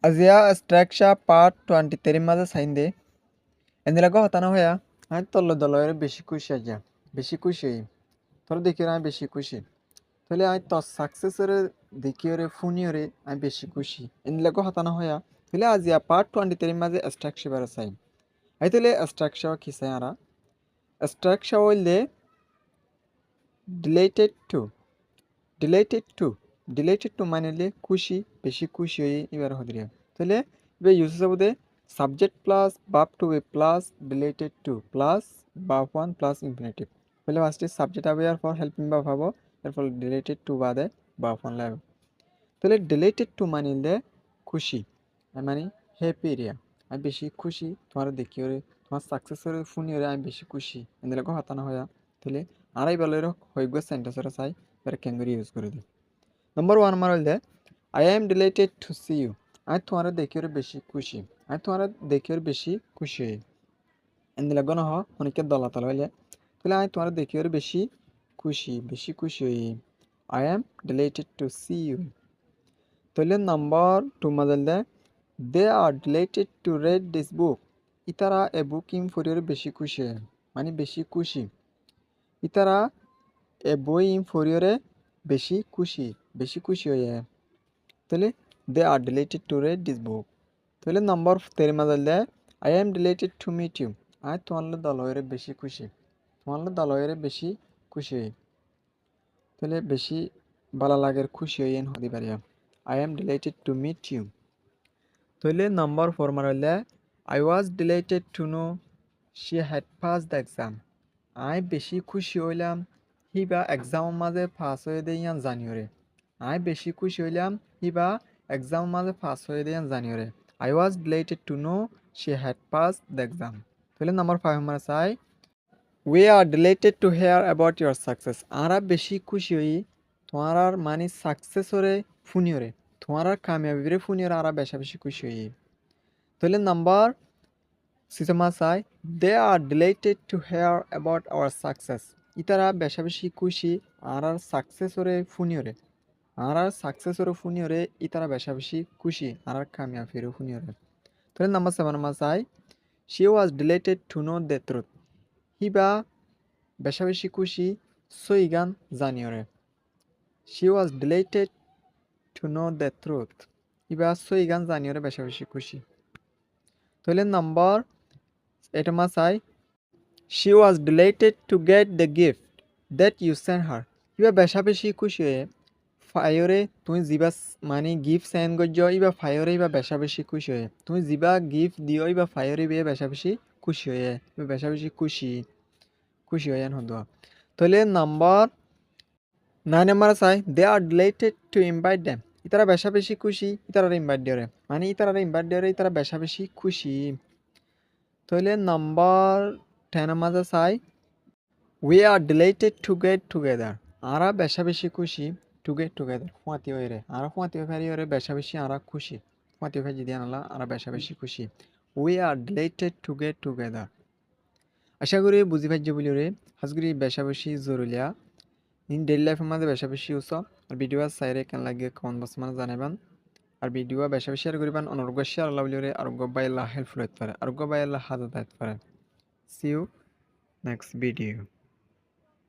আজিয়া স্ট্রাকচা part 23 মাঝে sign দে এন্দিলাগো হতানো হয়া আমি তল্ল দলয়ের বেশি খুশি আজ বেশি খুশি তোর দেখি আমি বেশি খুশি তাহলে আমি তোর সাকসেসরে দেখিওরে ফুনিওরে আমি বেশি খুশি এন্দিলাগো হতানো হয়া তাহলে আজিয়া পার্ট 23 মাঝে স্ট্রাকচা বার সাইন আই তাহলে স্ট্রাকচা কি সাই আরা স্ট্রাকচা হইলে ডিলেটেড টু ডিলেটেড টু মানে খুশি বেশি খুশি হয়ে এবার হদিয়া তাহলে এবার ইউজ হবে সাবজেক্ট প্লাস বাপ to be plus delighted to plus বাপ ওয়ান প্লাস ইনফিনিটিভ তাহলে ফার্স্টে সাবজেক্ট হবে আর পর হেল্পিং বাপ হবো এরপর ডিলেটেড টু বাদে বাপ ওয়ান লাগবে তাহলে ডিলেটেড টু মানে খুশি মানে হ্যাপি এরিয়া আমি বেশি খুশি তোমার দেখি ওরে তোমার সাকসেসের শুনি ওরে আমি বেশি খুশি এদের হতানো হয়ে তাহলে আড়াই বেলের হয়ে গিয়ে সেন্টেন্সরা চাই এবার ক্যাঙ্গুরি ইউজ করে দিই নম্বর ওয়ান আমার হইলে I am delighted to see you আমি তোমার দেখি ওরে বেশি খুশি আমি তোমার দেখি ওর বেশি খুশি হই এনে লাগবে না অনেকের দলাতল হইলে তাহলে আমি তোমার দেখি ওর বেশি খুশি হই I am delighted to see you তাহলে নম্বর টু মাঝে they are delighted to read this book ইতারা এ বুক ইম ফরিওর বেশি খুশি মানে বেশি খুশি ইতারা এ বই ইম ফরিওরে বেশি খুশি হয়ে তাহলে they are delighted to read this book তাহলে নম্বর তের মাঝে I am delighted to meet you আই তোমার দলয়ের বেশি খুশি হই তাহলে বেশি ভালো লাগের খুশি হইয়েন হতে পারি I am delighted to meet you তাহলে নম্বর ফোর মারলে I was delighted to know she had pass the exam আই বেশি খুশি হইলাম হিবা এক্সাম মাঝে পাস হয়ে দেয়ান জানিওরে আই বেশি খুশি হইলাম হিবা এক্সাম মাঝে পাস হয়ে দেয়ান জানিওরে I was delighted to know she had pass the exam তাহলে নম্বর ফাইভ আমার চাই we are delighted to hear about your success আরা বেশি খুশি হই তোমার মানে সাকসেসরে ফুনিওরে তোমার কামিয়াবিরে ফুনিওরে আরা বেশি খুশি হই তাহলে নাম্বার সিসেমা চাই they are delighted to hear about our success ইতারা বেশি খুশি আর সাকসেসরে ফুনিওরে ইতারা বেশি খুশি আর কামিয়াবিরে ফুনিওরে তাহলে নাম্বার সেভেন মা চাই she was delighted to know the truth হিবা বেশি খুশি সইগান জানিওরে she was delighted to know the truth ইবা সইগান জানিওরে বেশি খুশি তাহলে নম্বর এটা মা চাই she was delighted to get the gift that you send her ইবা বেশি খুশি হয়ে ফায়রে তুমি যিবা মানে গিফট সেন্ড করছ ইবা ফায়রে ইবা বেশি খুশি হয়ে তুমি যিবা গিফট দিও ইবা ফায়রে ইবে বেশি খুশি হয়ে ইবা বেশি খুশি হয়ে হদোয়া তাহলে নাম্বার 9 নাম্বার চাই they are delighted to invite them ইতারা বেশি খুশি ইতারা ইনভাইট দিওরে মানে ইতারা ইনভাইট দিওরে ইতারা বেশি খুশি তাহলে নাম্বার 10 মাঝে চাই we are delighted to get together আরা বেশি খুশি টু গেট টুগেদার ফুয়াতি হয়ে আর ফুয়াতি হয়ে বেশি আরা খুশি ফুয়াতি হয়ে যদি আনলা আরা বেশি খুশি we are delighted to get together আশা করি বুঝি পাইছে বলি রে হাজগুড়ি বেশি জরুরিয়া ইন ডেইলি লাইফের মাঝে বেশি ইউজ আর ভিডিও চাইরে কেন লাগে কমেন্ট বক্স মানে জানাবেন আর ভিডিও বেশি শেয়ার করবেন অনর্গ শেয়ার আল্লাহ বলি রে আরোগ্য বাইল্লাহ হেল্পফুল হতে পারে আরোগ্য বাইল্লাহ হাজার হতে পারে সি ইউ নেক্সট ভিডিও